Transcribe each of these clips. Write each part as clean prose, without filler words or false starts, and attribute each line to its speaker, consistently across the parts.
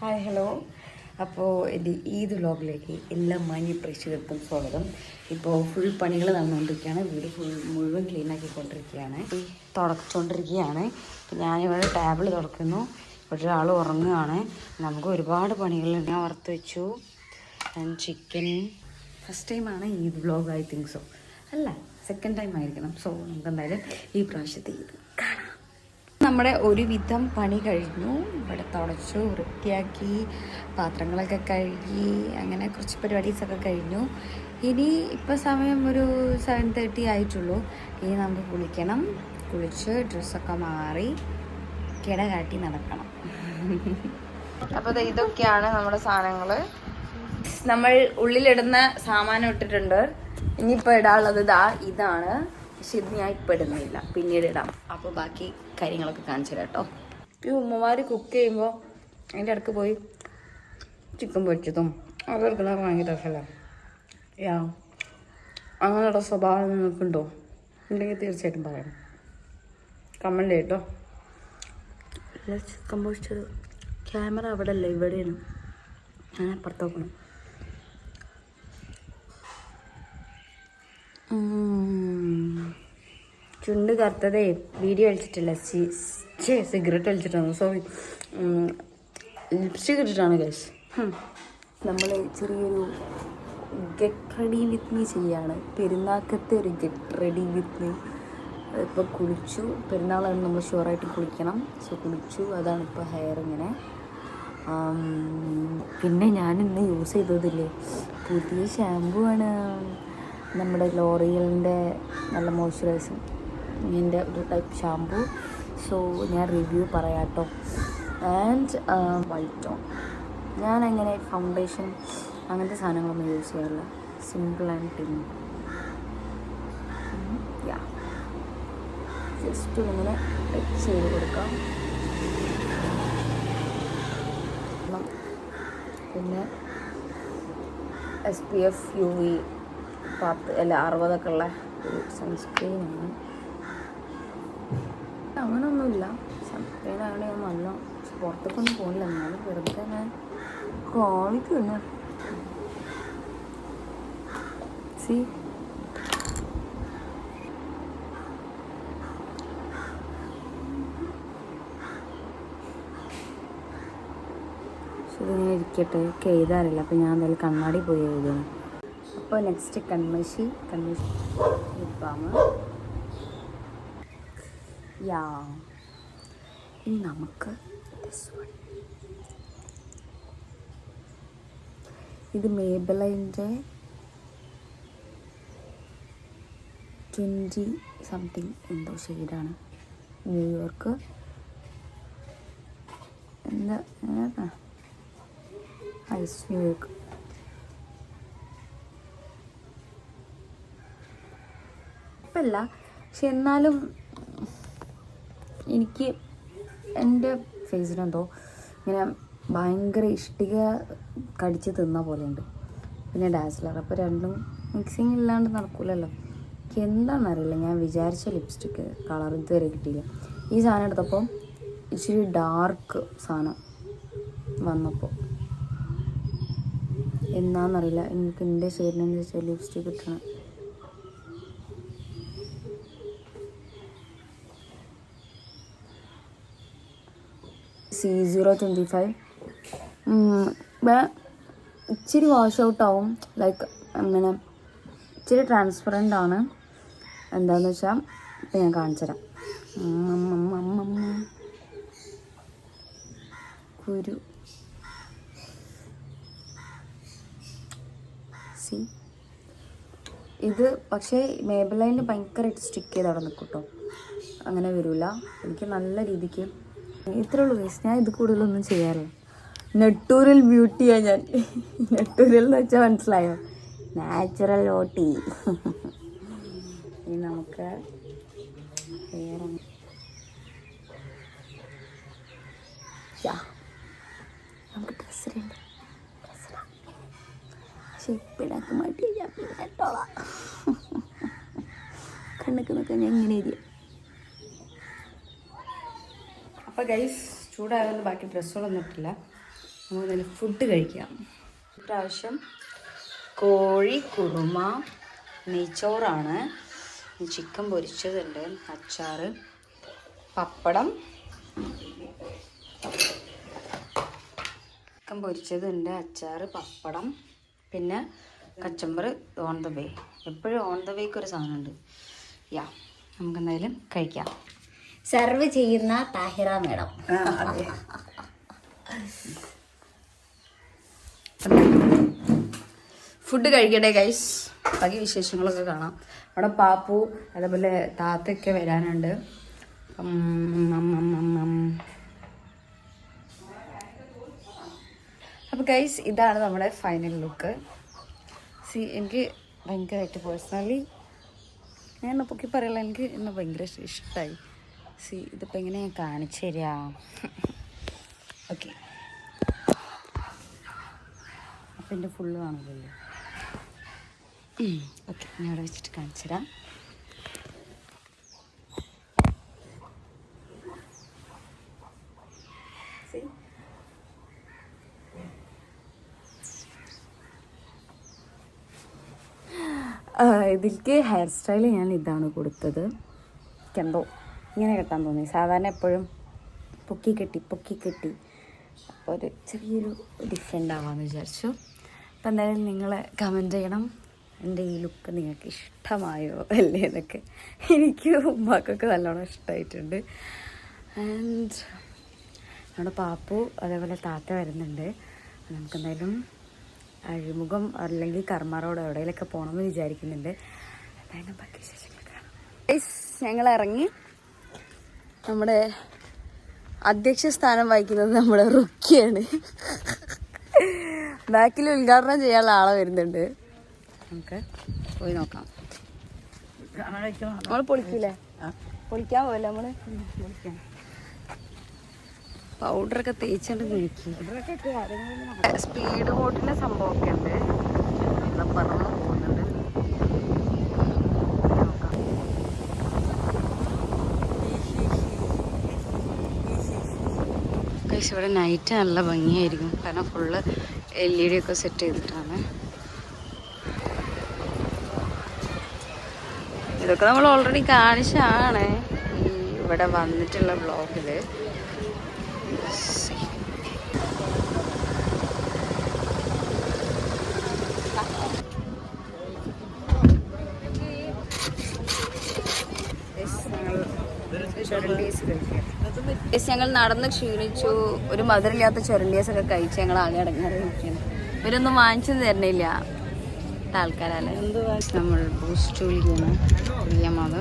Speaker 1: Hi hello. അപ്പോൾ എൻ്റെ ഈദ് വ്ലോഗിലേക്ക് എല്ലാ മാന്യ പ്രേക്ഷകർക്കും സ്വാഗതം. ഇപ്പോൾ ഫുൾ പണികൾ നടന്നുകൊണ്ടിരിക്കുകയാണ്. വീട് മുഴുവൻ ക്ലീനാക്കിക്കൊണ്ടിരിക്കുകയാണ്, തുടച്ചുകൊണ്ടിരിക്കുകയാണ്. ഇപ്പോൾ ഞാനിവിടെ ടേബിൾ തുറക്കുന്നു, ഒരാൾ ഉറങ്ങുകയാണ്. നമുക്ക് ഒരുപാട് പണികളുണ്ട്. ഞാൻ വറുത്ത് വെച്ചു ചിക്കൻ. ഫസ്റ്റ് ടൈമാണ് Eid vlog, I think so. അല്ല, സെക്കൻഡ് ടൈം ആയിരിക്കണം. സോ നമുക്ക് എന്തായാലും ഈ പ്രാവശ്യത്തെ ഈദ് കാണാം. നമ്മുടെ ഒരുവിധം പണി കഴിഞ്ഞു. ഇവിടെ തുടച്ചു വൃത്തിയാക്കി, പാത്രങ്ങളൊക്കെ കഴുകി, അങ്ങനെ കുറച്ച് പരിപാടീസൊക്കെ കഴിഞ്ഞു. ഇനി ഇപ്പോൾ സമയം ഒരു 7:30 ആയിട്ടുള്ളൂ. ഇനി നമുക്ക് കുളിക്കണം. കുളിച്ച് ഡ്രസ്സൊക്കെ മാറി കിട കാട്ടി നടക്കണം. അപ്പോൾ ഇതൊക്കെയാണ് നമ്മുടെ സാധനങ്ങൾ. നമ്മൾ ഉള്ളിലിടുന്ന സാമാനം ഇട്ടിട്ടുണ്ട്. ഇനിയിപ്പോൾ ഇടാനുള്ളത് ഇതാണ്. പക്ഷെ ഇത് ഞാൻ ഇപ്പം ഇടുന്നില്ല, പിന്നീട് ഇടാം. അപ്പോൾ ബാക്കി കാര്യങ്ങളൊക്കെ കാണിച്ചു തരാം കേട്ടോ. ഈ ഉമ്മമാർ കുക്ക് ചെയ്യുമ്പോൾ അതിൻ്റെ ഇടയ്ക്ക് പോയി ചിക്കൻ പൊരിച്ചതും അതെടുക്കുന്നതൊക്കെ ഭയങ്കര രസമല്ലേ? അങ്ങനെയുള്ള സ്വഭാവം നിങ്ങൾക്കുണ്ടോ? ഉണ്ടെങ്കിൽ തീർച്ചയായിട്ടും പറയണം, കമൻറ്റ് കേട്ടോ. അല്ല, ചിക്കൻ പൊരിച്ചത് ക്യാമറ അവിടെ അല്ല, ഇവിടെയാണ്. ഞാൻ അപ്പുറത്ത് നോക്കണം. ചുണ്ട് കറുത്തതേ വീഡിയോ വലിച്ചിട്ടില്ല, സിഗരറ്റ് വലിച്ചിട്ടാണ്. സോറി, ലിപ്സ്റ്റിക് ഇട്ടിട്ടാണ് ഗൈസ്. നമ്മൾ ചെറിയൊരു ഗെറ്റ് റെഡി വിത്ത് മീ ചെയ്യാണ്. പെരുന്നാക്കത്തെ ഒരു ഗെറ്റ് റെഡി വിത്ത് മീ. ഇപ്പോൾ കുളിച്ചു, പെരുന്നാളാണ് നമ്മൾ ഷുവറായിട്ട് കുളിക്കണം. സോ കുളിച്ചു, അതാണ് ഇപ്പോൾ ഹെയർ ഇങ്ങനെ. പിന്നെ ഞാനിന്ന് യൂസ് ചെയ്തതില്ലേ, പുതിയ ഷാമ്പു ആണ്. നമ്മുടെ ലോറിയലിൻ്റെ നല്ല മോയ്സ്ചറൈസിങ് ഇതിൻ്റെ ഒരു ടൈപ്പ് ഷാമ്പു. സോ ഞാൻ റിവ്യൂ പറയാം കേട്ടോ. And white tone. ഞാനങ്ങനെ ഫൗണ്ടേഷൻ അങ്ങനത്തെ സാധനങ്ങളൊന്നും യൂസ് ചെയ്യാറില്ല. Simple and Tim. ജസ്റ്റ് ഇങ്ങനെ ടച്ച് ചെയ്ത് കൊടുക്കാം. പിന്നെ SPF UV 60 ഉള്ള ഒരു സൺസ്ക്രീനാണ്. അങ്ങനെയൊന്നുമില്ല, സൺസ്ക്രീനാണ്. ഞാൻ നല്ല പുറത്തേക്കൊന്നും പോകില്ല, എന്നാലും വെറുതെ ഞാൻ കാണിക്കുന്നു. സി ഇതിങ്ങനെ ഇരിക്കട്ടെ, ഒക്കെ എഴുതാറില്ല. അപ്പോൾ ഞാൻ എന്തായാലും കണ്ണാടി പോയി എഴുതുന്നു. അപ്പോൾ നെക്സ്റ്റ് കൺമഷി ലിപ് ബാം. ഇനി നമുക്ക് ഇത് മേബലൈൻ്റെ 20 സംതിങ് എന്തോ ഷെയ്ഡാണ്. ന്യൂയോർക്ക് എന്താ ഐസ് ന്യൂയോർക്ക്. കുഴപ്പമില്ല, പക്ഷെ എന്നാലും എനിക്ക് എൻ്റെ ഫേസിനെന്തോ ഇങ്ങനെ ഭയങ്കര ഇഷ്ടിക കടിച്ച് തിന്ന പോലെ ഉണ്ട്. പിന്നെ ഡാസ്ലർ. അപ്പോൾ രണ്ടും മിക്സിങ് ഇല്ലാണ്ട് നടക്കില്ലല്ലോ. എനിക്ക് എന്താണെന്നറിയില്ല, ഞാൻ വിചാരിച്ച ലിപ്സ്റ്റിക്ക് കളർ ഇതുവരെ കിട്ടിയില്ല. ഈ സാധനം എടുത്തപ്പോൾ ഇച്ചിരി ഡാർക്ക് സാധനം വന്നപ്പോൾ എന്നാന്നറിയില്ല. എനിക്ക് എൻ്റെ ഷെയ്ഡിനനുസരിച്ച് ലിപ്സ്റ്റിക്ക് കിട്ടണം. C025. ഇച്ചിരി വാഷ് ഔട്ടാവും, ലൈക്ക് അങ്ങനെ ഇച്ചിരി ട്രാൻസ്പെറൻ്റ് ആണ്. എന്താണെന്ന് വെച്ചാൽ ഇപ്പം ഞാൻ കാണിച്ചു തരാം. കുരു സി ഇത് പക്ഷേ മേബലൈനിൽ ഭയങ്കരമായിട്ട് സ്റ്റിക്ക് ചെയ്ത് അവിടെ നിൽക്കും കേട്ടോ. അങ്ങനെ വരില്ല. എനിക്ക് നല്ല രീതിക്ക് ഇത്രേ ഉള്ളൂ ഗൈസ്. ഞാൻ ഇത് കൂടുതലൊന്നും ചെയ്യാറില്ല. നെട്ടൂരൽ ബ്യൂട്ടിയാണ് ഞാൻ. നെട്ടൂരൽ എന്ന് വെച്ചാൽ മനസ്സിലായോ? നാച്ചുറൽ ഓട്ടി. ഇനി നമുക്ക് നമുക്ക് ഡ്രസ്സിലുണ്ട്. പക്ഷെ ഇപ്പിടാക്ക് മാറ്റി ഞാൻ പിന്നെ ഇട്ടോളാം. കണ്ണൊക്കെ നോക്കാൻ ഞാൻ ഇങ്ങനെ ഇരിക്കും. അപ്പോൾ ഗൈസ് ചൂടായതുകൊണ്ട് ബാക്കി ഡ്രസ്സുകളൊന്നും ഇട്ടില്ല. നമുക്ക് നല്ല ഫുഡ് കഴിക്കാം. ഇപ്രാവശ്യം കോഴി കുറുമ, നെയ്ച്ചോറാണ്, ചിക്കൻ പൊരിച്ചതുണ്ട്, അച്ചാറ്, പപ്പടം, ചിക്കൻ പൊരിച്ചതുണ്ട്, അച്ചാറ്, പപ്പടം, പിന്നെ കച്ചമ്പർ ഓൺ ദ വേ. എപ്പോഴും ഓൺ ദ വേക്ക് ഒരു സാധനമുണ്ട്. യാ, നമുക്ക് എന്തായാലും കഴിക്കാം.
Speaker 2: സർവ് ചെയ്യുന്ന താഹിറ മേഡം.
Speaker 1: ഫുഡ് കഴിക്കട്ടെ ഗൈസ്, ബാക്കി വിശേഷങ്ങളൊക്കെ കാണാം. അവിടെ പാപ്പു അതേപോലെ താത്തയൊക്കെ വരാനുണ്ട്. അപ്പോൾ ഗൈസ്, ഇതാണ് നമ്മുടെ ഫൈനൽ ലുക്ക്. എനിക്ക് ഭയങ്കരമായിട്ട് പേഴ്സണലി ഞാൻ പൊക്കി പറയുള്ള എനിക്ക് എന്നെ ഭയങ്കര ഇഷ്ടമായി. ഇതിപ്പോൾ എങ്ങനെ ഞാൻ കാണിച്ചു തരാം. ഓക്കെ, അപ്പം എൻ്റെ ഫുള്ള് കാണുമല്ലോ. ഓക്കെ, ഞാൻ അവിടെ വെച്ചിട്ട് കാണിച്ചു തരാം. ഇതിലേക്ക് ഹെയർ സ്റ്റൈൽ ഞാൻ ഇതാണ് കൊടുത്തത്. എനിക്കെന്തോ ഇങ്ങനെ കെട്ടാൻ തോന്നി. സാധാരണ എപ്പോഴും പൊക്കി കെട്ടി അപ്പോൾ ഒരു ചെറിയൊരു ഡിഫറെൻ്റ് ആവാമെന്ന് വിചാരിച്ചു. അപ്പോൾ എന്തായാലും നിങ്ങൾ കമൻറ്റ് ചെയ്യണം എൻ്റെ ഈ ലുക്ക് നിങ്ങൾക്ക് ഇഷ്ടമായോ അല്ലേ എന്നൊക്കെ. എനിക്ക് ഉമ്മാക്കൊക്കെ നല്ലോണം ഇഷ്ടമായിട്ടുണ്ട്. ആൻഡ് നമ്മുടെ പാപ്പു അതേപോലെ താത്ത വരുന്നുണ്ട്. നമുക്കെന്തായാലും അഴിമുഖം അല്ലെങ്കിൽ കർമ്മറോട് എവിടെയെങ്കിലൊക്കെ പോകണമെന്ന് വിചാരിക്കുന്നുണ്ട്. അതായത് ബാക്കി വിശേഷങ്ങൾ കാണാം. ഞങ്ങൾ ഇറങ്ങി. നമ്മുടെ അധ്യക്ഷ സ്ഥാനം വഹിക്കുന്നത് നമ്മുടെ റുക്കിയാണ്. ബാക്കിൽ ഉദ്ഘാടനം ചെയ്യാനുള്ള ആളെ വരുന്നുണ്ട്. നമുക്ക് പോയി നോക്കാം. നമ്മൾ പൊളിക്കൂലേ? പൊളിക്കാൻ പോവല്ലേ നമ്മൾ? പൊളിക്കാം. പൗഡറൊക്കെ തേച്ചുകൊണ്ട് നോക്കി. സ്പീഡ് ബോട്ടിൻ്റെ സംഭവമൊക്കെ ഉണ്ട്. പറന്ന് പോകുന്നുണ്ട്. ഇവിടെ നൈറ്റ് നല്ല ഭംഗിയായിരിക്കും. കാരണം ഫുള്ള് LED ഒക്കെ സെറ്റ് ചെയ്തിട്ടാണ്. ഇതൊക്കെ നമ്മൾ ഓൾറെഡി കാണിച്ചാണ് ഈ ഇവിടെ വന്നിട്ടുള്ള വ്ളോഗിൽ. ഞങ്ങൾ നടന്ന് ക്ഷീണിച്ചു. ഒരു മധുരമില്ലാത്ത ചൊരണ്ടിയസൊക്കെ കഴിച്ച് ഞങ്ങൾ ആകെ അടങ്ങാതെ ഇരിക്കുന്നു. ഇവരൊന്നും വാങ്ങിച്ചു തരണില്ല ആൾക്കാരല്ലേ. നമ്മൾ ബൂസ്റ്റ് വിളിക്കുന്നു പ്രിയമാണ്.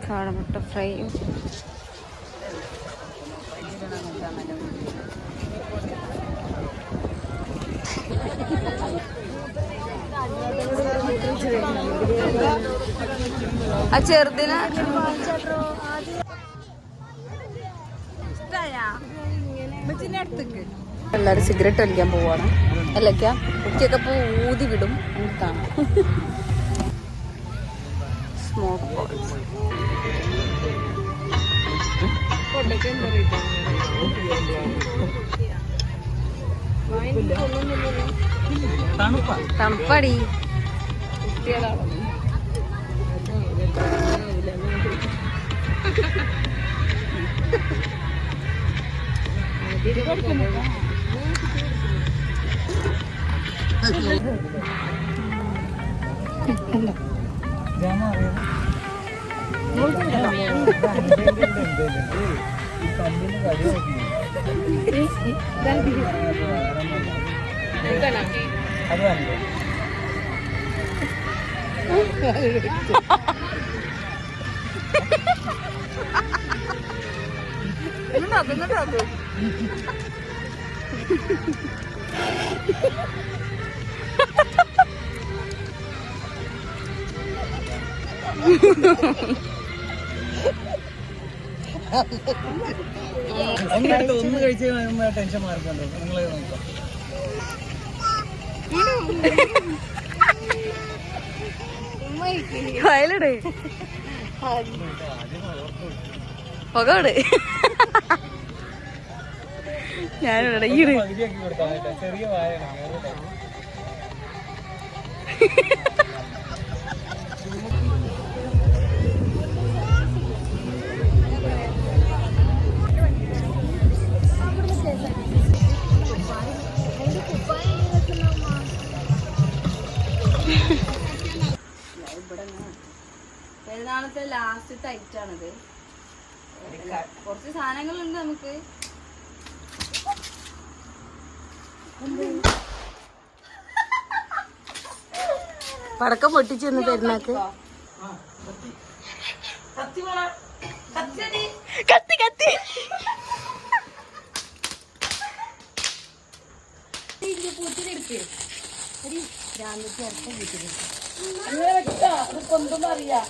Speaker 1: കാടമുട്ട ഫ്രൈ. ആ ചെറുതിന് എല്ലാവരും സിഗരറ്റ് വലിക്കാൻ പോവാണ്. അല്ലൊക്കെ കുറ്റിയൊക്കെ പോ ഊതി വിടും. നമുക്ക് കാണാം. Smoke balls. തണുപ്പടി.
Speaker 3: ഒന്ന് കഴിച്ച് ടെൻഷൻ മാറിക്കണ്ടോ നിങ്ങളെ നോക്കാം.
Speaker 1: വയലട് പുകോട് ഞാനിവിടെ ഈട്
Speaker 3: പകുതിയാക്കി കൊടുക്കാൻ ചെറിയ വായന.
Speaker 1: പെരുന്നാളത്തെ ലാസ്റ്റത്തെ ഐറ്റാണിത്. കുറച്ച് സാധനങ്ങളുണ്ട് നമുക്ക്. പടക്കം പൊട്ടിച്ചെന്ന് പെരുന്നാക്ക്. കത്തി കത്തി കൊണ്ടൊന്നും അറിയാം.